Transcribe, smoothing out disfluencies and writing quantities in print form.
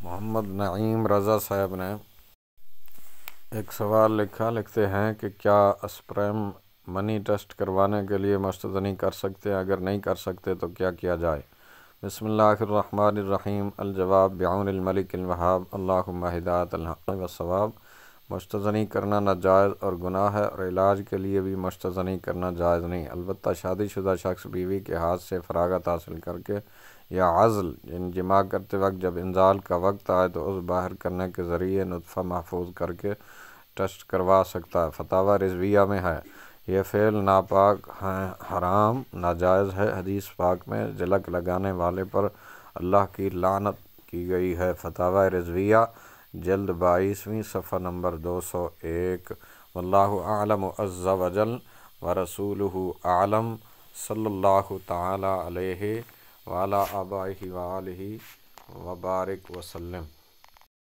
محمد نعیم رضا صاحب نے ایک سوال لکھا، لکھتے ہیں کہ کیا اسپرم منی ٹیسٹ کروانے کے لیے مستدنی کر سکتے ہیں؟ اگر نہیں کر سکتے تو کیا کیا جائے؟ بسم اللہ الرحمن الرحیم۔ الجواب بعون الملک الوہاب، اللہم ہدایت الحق والصواب۔ مستدنی کرنا ناجائز اور گناہ ہے، اور علاج کے لیے بھی مستدنی کرنا جائز نہیں، البتہ شادی شدہ شخص بیوی کے ہاتھ سے فراغت حاصل کر کے یا عزل یعنی جماع کرتے وقت جب انزال کا وقت آئے تو اس باہر کرنے کے ذریعے نطفہ محفوظ کر کے ٹیسٹ کروا سکتا ہے۔ فتاوی رضویہ میں ہے یہ فعل ناپاک ہے، حرام، ناجائز ہے۔ حدیث پاک میں جلک لگانے والے پر اللہ کی لعنت کی گئی ہے۔ فتاوی رضویہ جلد 22 صفحہ نمبر 201۔ واللہ اعلم عز وجل ورسولہ اعلم، صلی اللہ تعالی علیہ وعلی آبائہ وآلہ وبارک وسلم۔